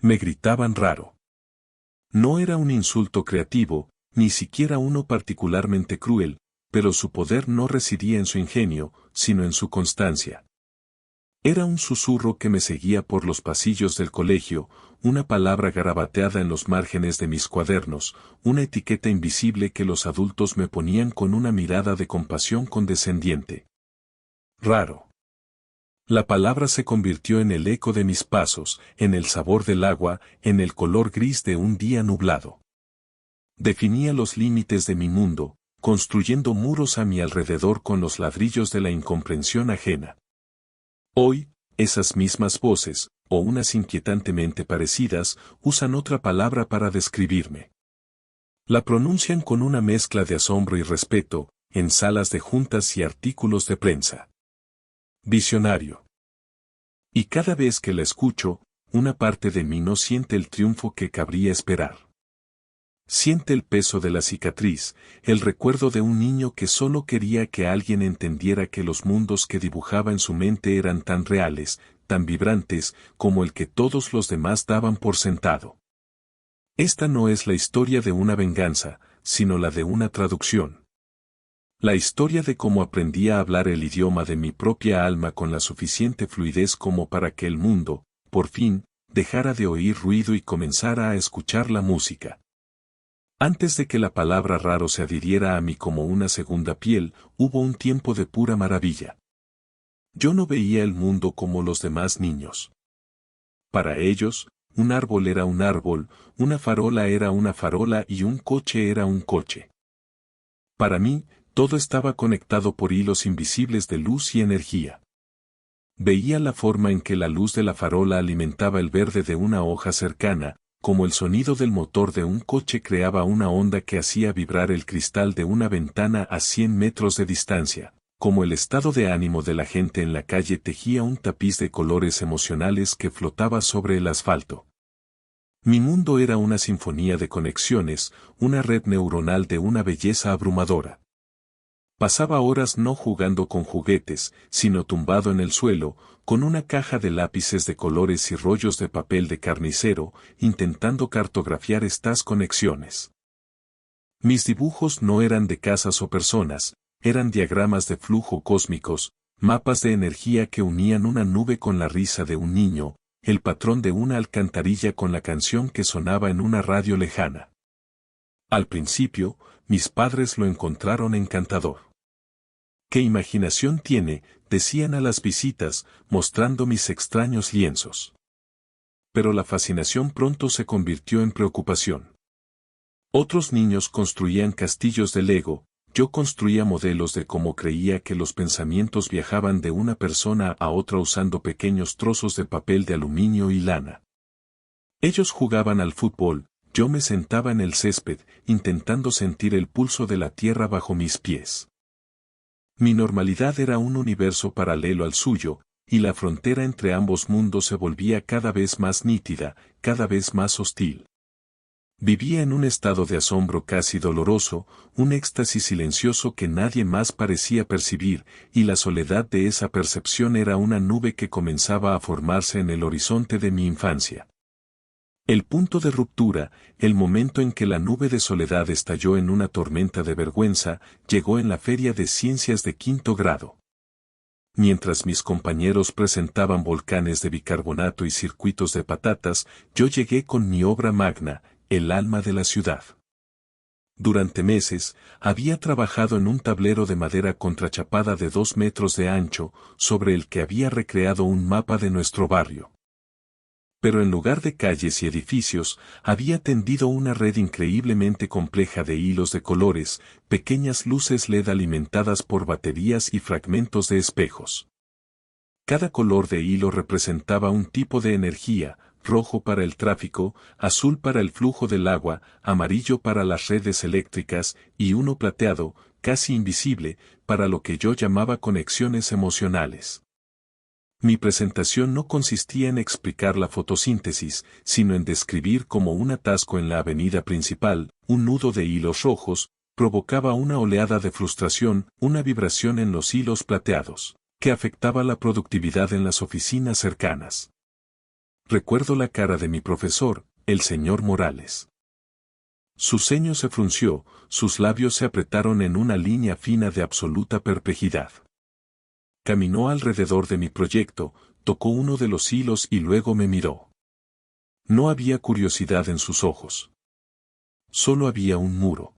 Me gritaban raro. No era un insulto creativo, ni siquiera uno particularmente cruel, pero su poder no residía en su ingenio, sino en su constancia. Era un susurro que me seguía por los pasillos del colegio, una palabra garabateada en los márgenes de mis cuadernos, una etiqueta invisible que los adultos me ponían con una mirada de compasión condescendiente. Raro. La palabra se convirtió en el eco de mis pasos, en el sabor del agua, en el color gris de un día nublado. Definía los límites de mi mundo, construyendo muros a mi alrededor con los ladrillos de la incomprensión ajena. Hoy, esas mismas voces, o unas inquietantemente parecidas, usan otra palabra para describirme. La pronuncian con una mezcla de asombro y respeto, en salas de juntas y artículos de prensa. Visionario. Y cada vez que la escucho, una parte de mí no siente el triunfo que cabría esperar. Siente el peso de la cicatriz, el recuerdo de un niño que solo quería que alguien entendiera que los mundos que dibujaba en su mente eran tan reales, tan vibrantes, como el que todos los demás daban por sentado. Esta no es la historia de una venganza, sino la de una traducción. La historia de cómo aprendí a hablar el idioma de mi propia alma con la suficiente fluidez como para que el mundo, por fin, dejara de oír ruido y comenzara a escuchar la música. Antes de que la palabra raro se adhiriera a mí como una segunda piel, hubo un tiempo de pura maravilla. Yo no veía el mundo como los demás niños. Para ellos, un árbol era un árbol, una farola era una farola y un coche era un coche. Para mí, todo estaba conectado por hilos invisibles de luz y energía. Veía la forma en que la luz de la farola alimentaba el verde de una hoja cercana, como el sonido del motor de un coche creaba una onda que hacía vibrar el cristal de una ventana a 100 metros de distancia, como el estado de ánimo de la gente en la calle tejía un tapiz de colores emocionales que flotaba sobre el asfalto. Mi mundo era una sinfonía de conexiones, una red neuronal de una belleza abrumadora. Pasaba horas no jugando con juguetes, sino tumbado en el suelo, con una caja de lápices de colores y rollos de papel de carnicero, intentando cartografiar estas conexiones. Mis dibujos no eran de casas o personas, eran diagramas de flujo cósmicos, mapas de energía que unían una nube con la risa de un niño, el patrón de una alcantarilla con la canción que sonaba en una radio lejana. Al principio, mis padres lo encontraron encantador. «¿Qué imaginación tiene?», decían a las visitas, mostrando mis extraños lienzos. Pero la fascinación pronto se convirtió en preocupación. Otros niños construían castillos de Lego, yo construía modelos de cómo creía que los pensamientos viajaban de una persona a otra usando pequeños trozos de papel de aluminio y lana. Ellos jugaban al fútbol, yo me sentaba en el césped, intentando sentir el pulso de la tierra bajo mis pies. Mi normalidad era un universo paralelo al suyo, y la frontera entre ambos mundos se volvía cada vez más nítida, cada vez más hostil. Vivía en un estado de asombro casi doloroso, un éxtasis silencioso que nadie más parecía percibir, y la soledad de esa percepción era una nube que comenzaba a formarse en el horizonte de mi infancia. El punto de ruptura, el momento en que la nube de soledad estalló en una tormenta de vergüenza, llegó en la feria de ciencias de 5º grado. Mientras mis compañeros presentaban volcanes de bicarbonato y circuitos de patatas, yo llegué con mi obra magna, el alma de la ciudad. Durante meses, había trabajado en un tablero de madera contrachapada de 2 metros de ancho, sobre el que había recreado un mapa de nuestro barrio. Pero en lugar de calles y edificios, había tendido una red increíblemente compleja de hilos de colores, pequeñas luces LED alimentadas por baterías y fragmentos de espejos. Cada color de hilo representaba un tipo de energía, rojo para el tráfico, azul para el flujo del agua, amarillo para las redes eléctricas, y uno plateado, casi invisible, para lo que yo llamaba conexiones emocionales. Mi presentación no consistía en explicar la fotosíntesis, sino en describir cómo un atasco en la avenida principal, un nudo de hilos rojos, provocaba una oleada de frustración, una vibración en los hilos plateados, que afectaba la productividad en las oficinas cercanas. Recuerdo la cara de mi profesor, el señor Morales. Su ceño se frunció, sus labios se apretaron en una línea fina de absoluta perplejidad. Caminó alrededor de mi proyecto, tocó uno de los hilos y luego me miró. No había curiosidad en sus ojos. Solo había un muro.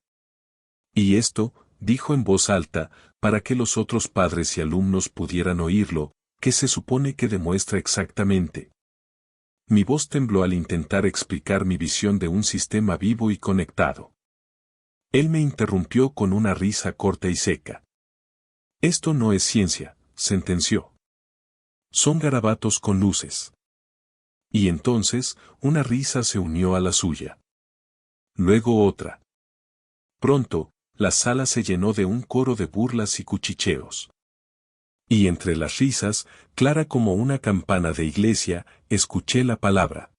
Y esto, dijo en voz alta, para que los otros padres y alumnos pudieran oírlo, ¿qué se supone que demuestra exactamente? Mi voz tembló al intentar explicar mi visión de un sistema vivo y conectado. Él me interrumpió con una risa corta y seca. Esto no es ciencia, sentenció. Son garabatos con luces. Y entonces, una risa se unió a la suya. Luego otra. Pronto, la sala se llenó de un coro de burlas y cuchicheos. Y entre las risas, clara como una campana de iglesia, escuché la palabra.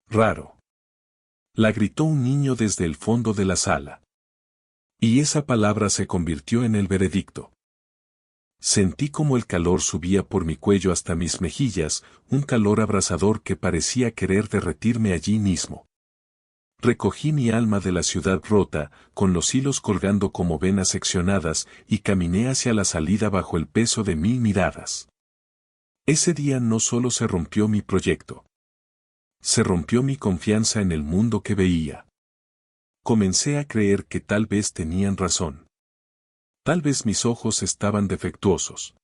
Raro. La gritó un niño desde el fondo de la sala. Y esa palabra se convirtió en el veredicto. Sentí como el calor subía por mi cuello hasta mis mejillas, un calor abrasador que parecía querer derretirme allí mismo. Recogí mi alma de la ciudad rota, con los hilos colgando como venas seccionadas, y caminé hacia la salida bajo el peso de 1000 miradas. Ese día no solo se rompió mi proyecto. Se rompió mi confianza en el mundo que veía. Comencé a creer que tal vez tenían razón. Tal vez mis ojos estaban defectuosos.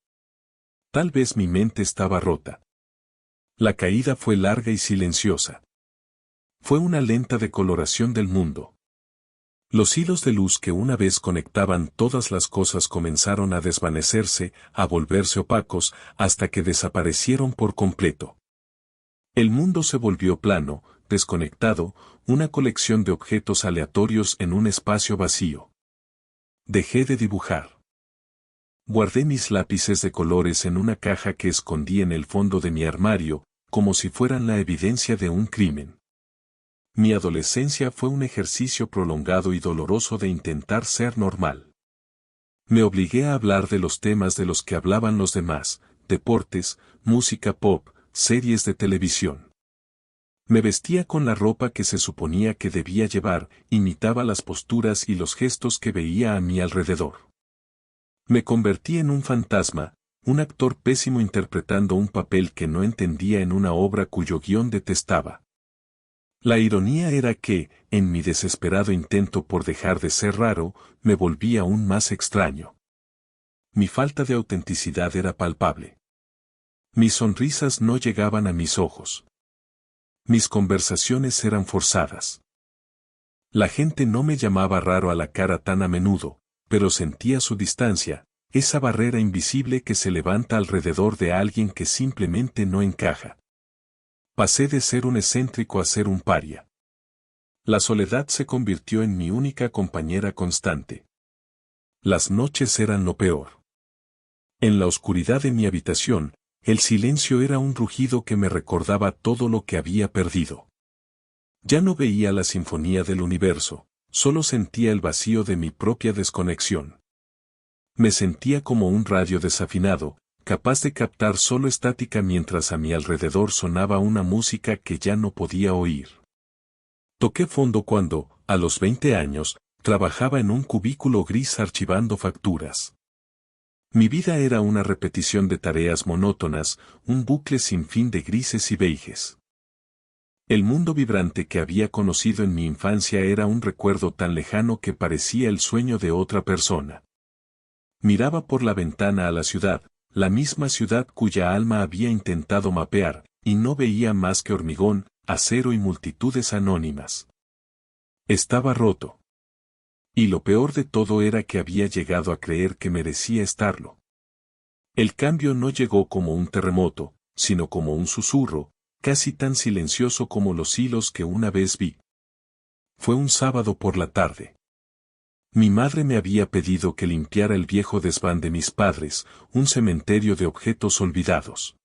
Tal vez mi mente estaba rota. La caída fue larga y silenciosa. Fue una lenta decoloración del mundo. Los hilos de luz que una vez conectaban todas las cosas comenzaron a desvanecerse, a volverse opacos, hasta que desaparecieron por completo. El mundo se volvió plano, desconectado, una colección de objetos aleatorios en un espacio vacío. Dejé de dibujar. Guardé mis lápices de colores en una caja que escondí en el fondo de mi armario, como si fueran la evidencia de un crimen. Mi adolescencia fue un ejercicio prolongado y doloroso de intentar ser normal. Me obligué a hablar de los temas de los que hablaban los demás, deportes, música pop, series de televisión. Me vestía con la ropa que se suponía que debía llevar, imitaba las posturas y los gestos que veía a mi alrededor. Me convertí en un fantasma, un actor pésimo interpretando un papel que no entendía en una obra cuyo guión detestaba. La ironía era que, en mi desesperado intento por dejar de ser raro, me volví aún más extraño. Mi falta de autenticidad era palpable. Mis sonrisas no llegaban a mis ojos. Mis conversaciones eran forzadas. La gente no me llamaba raro a la cara tan a menudo, pero sentía su distancia, esa barrera invisible que se levanta alrededor de alguien que simplemente no encaja. Pasé de ser un excéntrico a ser un paria. La soledad se convirtió en mi única compañera constante. Las noches eran lo peor. En la oscuridad de mi habitación, el silencio era un rugido que me recordaba todo lo que había perdido. Ya no veía la sinfonía del universo, solo sentía el vacío de mi propia desconexión. Me sentía como un radio desafinado, capaz de captar solo estática mientras a mi alrededor sonaba una música que ya no podía oír. Toqué fondo cuando, a los 20 años, trabajaba en un cubículo gris archivando facturas. Mi vida era una repetición de tareas monótonas, un bucle sin fin de grises y beiges. El mundo vibrante que había conocido en mi infancia era un recuerdo tan lejano que parecía el sueño de otra persona. Miraba por la ventana a la ciudad, la misma ciudad cuya alma había intentado mapear, y no veía más que hormigón, acero y multitudes anónimas. Estaba roto. Y lo peor de todo era que había llegado a creer que merecía estarlo. El cambio no llegó como un terremoto, sino como un susurro, casi tan silencioso como los hilos que una vez vi. Fue un sábado por la tarde. Mi madre me había pedido que limpiara el viejo desván de mis padres, un cementerio de objetos olvidados.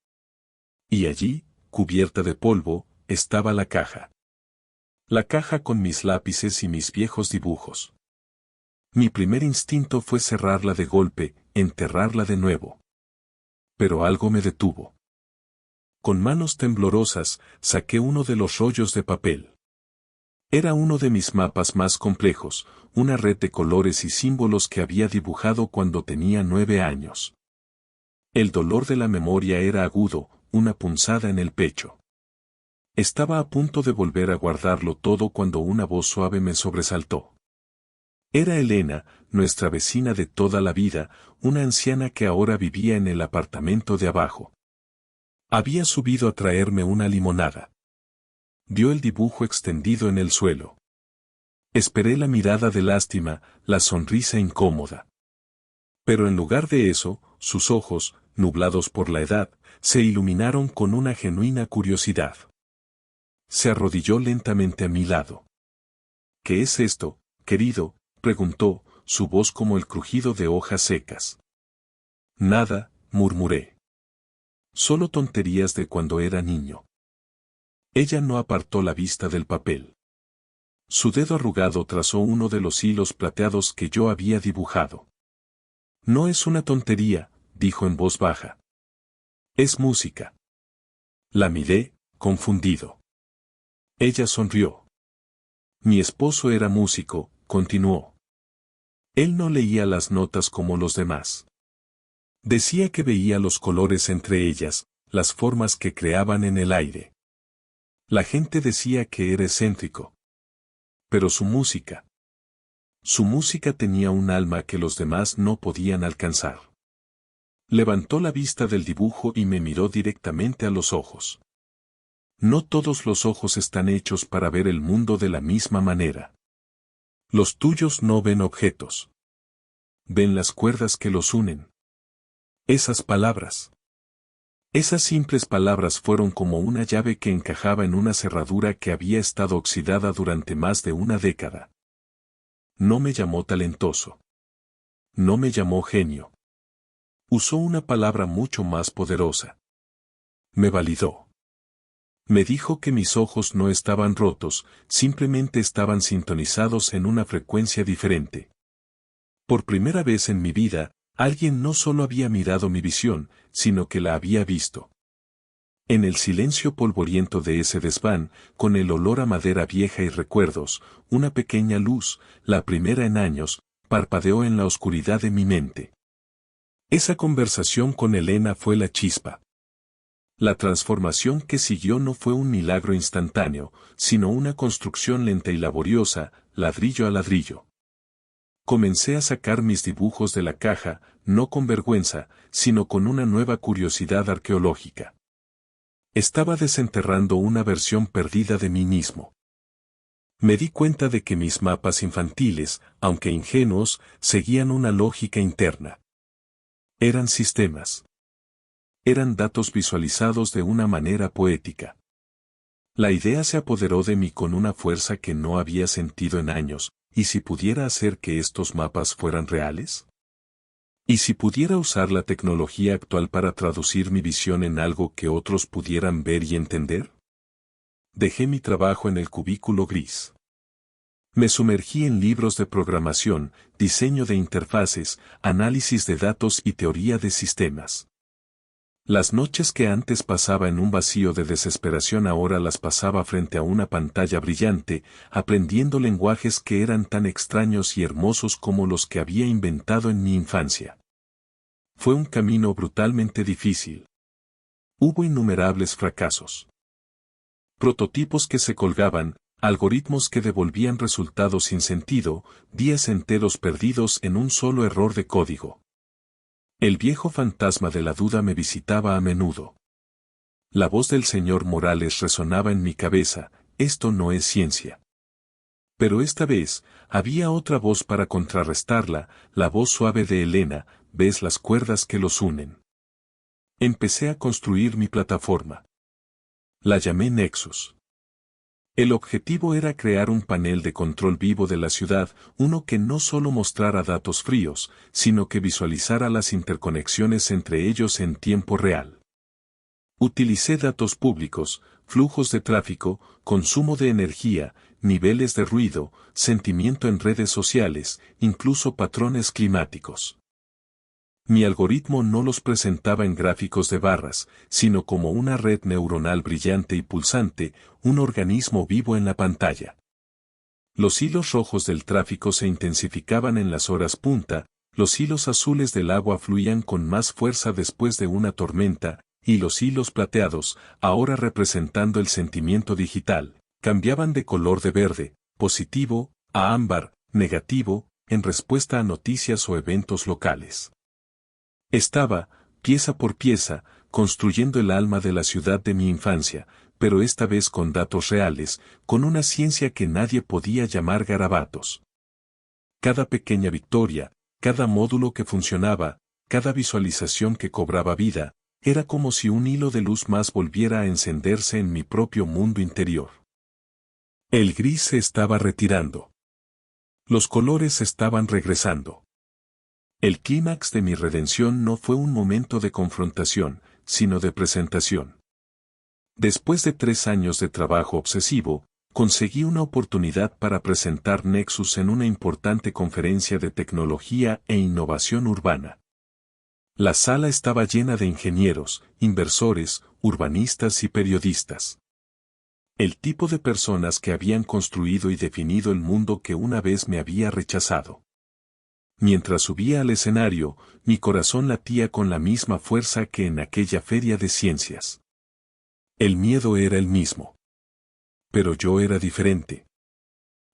Y allí, cubierta de polvo, estaba la caja. La caja con mis lápices y mis viejos dibujos. Mi primer instinto fue cerrarla de golpe, enterrarla de nuevo. Pero algo me detuvo. Con manos temblorosas, saqué uno de los rollos de papel. Era uno de mis mapas más complejos, una red de colores y símbolos que había dibujado cuando tenía 9 años. El dolor de la memoria era agudo, una punzada en el pecho. Estaba a punto de volver a guardarlo todo cuando una voz suave me sobresaltó. Era Elena, nuestra vecina de toda la vida, una anciana que ahora vivía en el apartamento de abajo. Había subido a traerme una limonada. Vio el dibujo extendido en el suelo. Esperé la mirada de lástima, la sonrisa incómoda. Pero en lugar de eso, sus ojos, nublados por la edad, se iluminaron con una genuina curiosidad. Se arrodilló lentamente a mi lado. ¿Qué es esto, querido?, preguntó, su voz como el crujido de hojas secas. Nada, murmuré. Solo tonterías de cuando era niño. Ella no apartó la vista del papel. Su dedo arrugado trazó uno de los hilos plateados que yo había dibujado. No es una tontería, dijo en voz baja. Es música. La miré, confundido. Ella sonrió. Mi esposo era músico, continuó. Él no leía las notas como los demás. Decía que veía los colores entre ellas, las formas que creaban en el aire. La gente decía que era excéntrico. Pero su música tenía un alma que los demás no podían alcanzar. Levantó la vista del dibujo y me miró directamente a los ojos. No todos los ojos están hechos para ver el mundo de la misma manera. Los tuyos no ven objetos. Ven las cuerdas que los unen. Esas palabras. Esas simples palabras fueron como una llave que encajaba en una cerradura que había estado oxidada durante más de una década. No me llamó talentoso. No me llamó genio. Usó una palabra mucho más poderosa. Me validó. Me dijo que mis ojos no estaban rotos, simplemente estaban sintonizados en una frecuencia diferente. Por primera vez en mi vida, alguien no solo había mirado mi visión, sino que la había visto. En el silencio polvoriento de ese desván, con el olor a madera vieja y recuerdos, una pequeña luz, la primera en años, parpadeó en la oscuridad de mi mente. Esa conversación con Elena fue la chispa. La transformación que siguió no fue un milagro instantáneo, sino una construcción lenta y laboriosa, ladrillo a ladrillo. Comencé a sacar mis dibujos de la caja, no con vergüenza, sino con una nueva curiosidad arqueológica. Estaba desenterrando una versión perdida de mí mismo. Me di cuenta de que mis mapas infantiles, aunque ingenuos, seguían una lógica interna. Eran sistemas. Eran datos visualizados de una manera poética. La idea se apoderó de mí con una fuerza que no había sentido en años. ¿Y si pudiera hacer que estos mapas fueran reales? ¿Y si pudiera usar la tecnología actual para traducir mi visión en algo que otros pudieran ver y entender? Dejé mi trabajo en el cubículo gris. Me sumergí en libros de programación, diseño de interfaces, análisis de datos y teoría de sistemas. Las noches que antes pasaba en un vacío de desesperación ahora las pasaba frente a una pantalla brillante, aprendiendo lenguajes que eran tan extraños y hermosos como los que había inventado en mi infancia. Fue un camino brutalmente difícil. Hubo innumerables fracasos. Prototipos que se colgaban, algoritmos que devolvían resultados sin sentido, días enteros perdidos en un solo error de código. El viejo fantasma de la duda me visitaba a menudo. La voz del señor Morales resonaba en mi cabeza, esto no es ciencia. Pero esta vez, había otra voz para contrarrestarla, la voz suave de Elena, ¿ves las cuerdas que los unen? Empecé a construir mi plataforma. La llamé Nexus. El objetivo era crear un panel de control vivo de la ciudad, uno que no solo mostrara datos fríos, sino que visualizara las interconexiones entre ellos en tiempo real. Utilicé datos públicos, flujos de tráfico, consumo de energía, niveles de ruido, sentimiento en redes sociales, incluso patrones climáticos. Mi algoritmo no los presentaba en gráficos de barras, sino como una red neuronal brillante y pulsante, un organismo vivo en la pantalla. Los hilos rojos del tráfico se intensificaban en las horas punta, los hilos azules del agua fluían con más fuerza después de una tormenta, y los hilos plateados, ahora representando el sentimiento digital, cambiaban de color de verde, positivo, a ámbar, negativo, en respuesta a noticias o eventos locales. Estaba, pieza por pieza, construyendo el alma de la ciudad de mi infancia, pero esta vez con datos reales, con una ciencia que nadie podía llamar garabatos. Cada pequeña victoria, cada módulo que funcionaba, cada visualización que cobraba vida, era como si un hilo de luz más volviera a encenderse en mi propio mundo interior. El gris se estaba retirando. Los colores estaban regresando. El clímax de mi redención no fue un momento de confrontación, sino de presentación. Después de 3 años de trabajo obsesivo, conseguí una oportunidad para presentar Nexus en una importante conferencia de tecnología e innovación urbana. La sala estaba llena de ingenieros, inversores, urbanistas y periodistas. El tipo de personas que habían construido y definido el mundo que una vez me había rechazado. Mientras subía al escenario, mi corazón latía con la misma fuerza que en aquella feria de ciencias. El miedo era el mismo. Pero yo era diferente.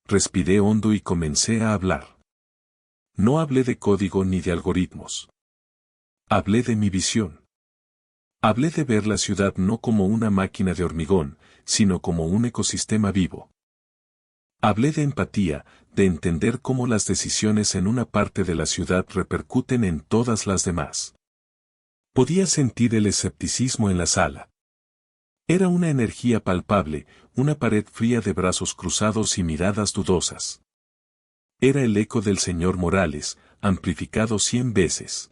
Respiré hondo y comencé a hablar. No hablé de código ni de algoritmos. Hablé de mi visión. Hablé de ver la ciudad no como una máquina de hormigón, sino como un ecosistema vivo. Hablé de empatía, de entender cómo las decisiones en una parte de la ciudad repercuten en todas las demás. Podía sentir el escepticismo en la sala. Era una energía palpable, una pared fría de brazos cruzados y miradas dudosas. Era el eco del señor Morales, amplificado 100 veces.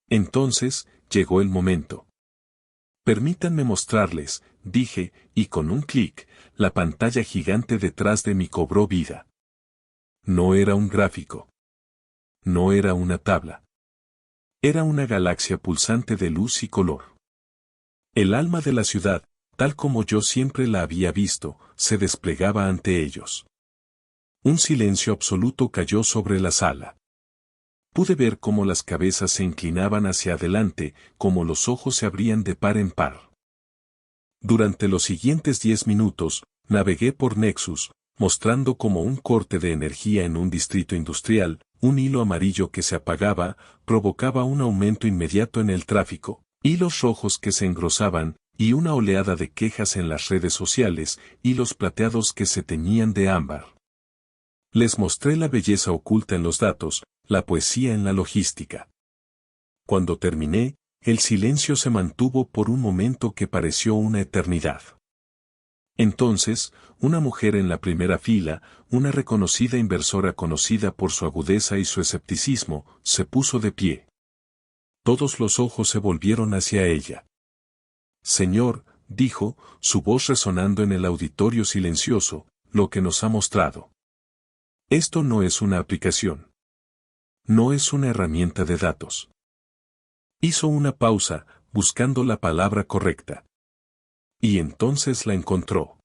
Entonces, llegó el momento. Permítanme mostrarles, dije, y con un clic, la pantalla gigante detrás de mí cobró vida. No era un gráfico. No era una tabla. Era una galaxia pulsante de luz y color. El alma de la ciudad, tal como yo siempre la había visto, se desplegaba ante ellos. Un silencio absoluto cayó sobre la sala. Pude ver cómo las cabezas se inclinaban hacia adelante, cómo los ojos se abrían de par en par. Durante los siguientes 10 minutos, navegué por Nexus, mostrando como un corte de energía en un distrito industrial, un hilo amarillo que se apagaba, provocaba un aumento inmediato en el tráfico, hilos rojos que se engrosaban, y una oleada de quejas en las redes sociales, hilos plateados que se teñían de ámbar. Les mostré la belleza oculta en los datos, la poesía en la logística. Cuando terminé, el silencio se mantuvo por un momento que pareció una eternidad. Entonces, una mujer en la primera fila, una reconocida inversora conocida por su agudeza y su escepticismo, se puso de pie. Todos los ojos se volvieron hacia ella. Señor, dijo, su voz resonando en el auditorio silencioso, lo que nos ha mostrado. Esto no es una aplicación. No es una herramienta de datos. Hizo una pausa, buscando la palabra correcta. Y entonces la encontró.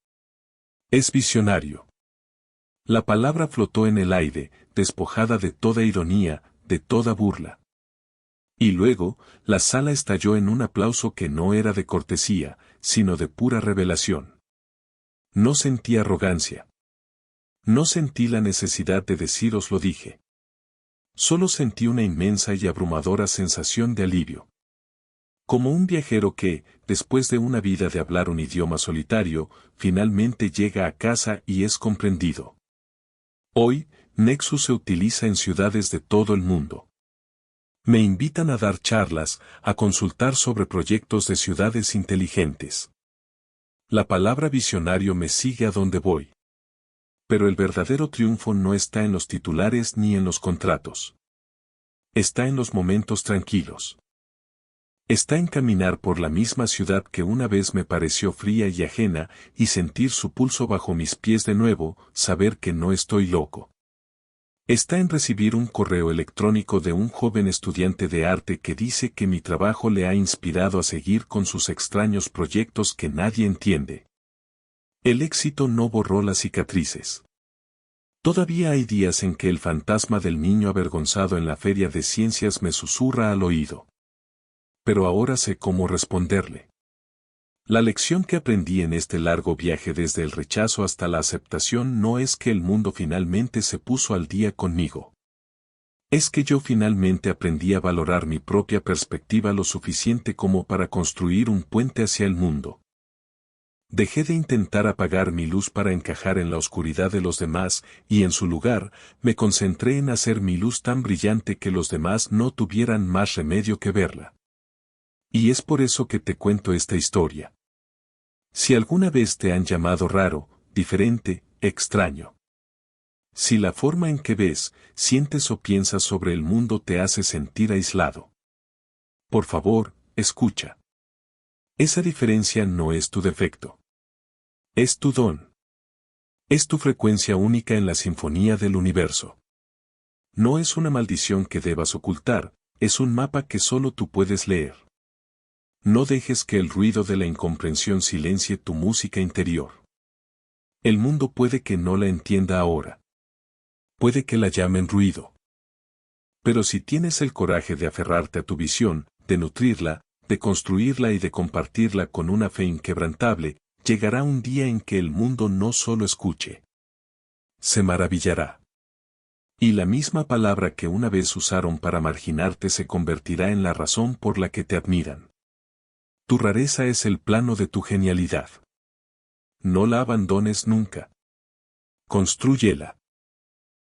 Es visionario. La palabra flotó en el aire, despojada de toda ironía, de toda burla. Y luego, la sala estalló en un aplauso que no era de cortesía, sino de pura revelación. No sentí arrogancia. No sentí la necesidad de deciros lo dije. Solo sentí una inmensa y abrumadora sensación de alivio. Como un viajero que, después de una vida de hablar un idioma solitario, finalmente llega a casa y es comprendido. Hoy, Nexus se utiliza en ciudades de todo el mundo. Me invitan a dar charlas, a consultar sobre proyectos de ciudades inteligentes. La palabra visionario me sigue a donde voy. Pero el verdadero triunfo no está en los titulares ni en los contratos. Está en los momentos tranquilos. Está en caminar por la misma ciudad que una vez me pareció fría y ajena, y sentir su pulso bajo mis pies de nuevo, saber que no estoy loco. Está en recibir un correo electrónico de un joven estudiante de arte que dice que mi trabajo le ha inspirado a seguir con sus extraños proyectos que nadie entiende. El éxito no borró las cicatrices. Todavía hay días en que el fantasma del niño avergonzado en la feria de ciencias me susurra al oído. Pero ahora sé cómo responderle. La lección que aprendí en este largo viaje desde el rechazo hasta la aceptación no es que el mundo finalmente se puso al día conmigo. Es que yo finalmente aprendí a valorar mi propia perspectiva lo suficiente como para construir un puente hacia el mundo. Dejé de intentar apagar mi luz para encajar en la oscuridad de los demás y en su lugar me concentré en hacer mi luz tan brillante que los demás no tuvieran más remedio que verla. Y es por eso que te cuento esta historia. Si alguna vez te han llamado raro, diferente, extraño. Si la forma en que ves, sientes o piensas sobre el mundo te hace sentir aislado. Por favor, escucha. Esa diferencia no es tu defecto. Es tu don. Es tu frecuencia única en la sinfonía del universo. No es una maldición que debas ocultar, es un mapa que solo tú puedes leer. No dejes que el ruido de la incomprensión silencie tu música interior. El mundo puede que no la entienda ahora. Puede que la llamen ruido. Pero si tienes el coraje de aferrarte a tu visión, de nutrirla, de construirla y de compartirla con una fe inquebrantable, llegará un día en que el mundo no solo escuche. Se maravillará. Y la misma palabra que una vez usaron para marginarte se convertirá en la razón por la que te admiran. Tu rareza es el plano de tu genialidad. No la abandones nunca. Constrúyela.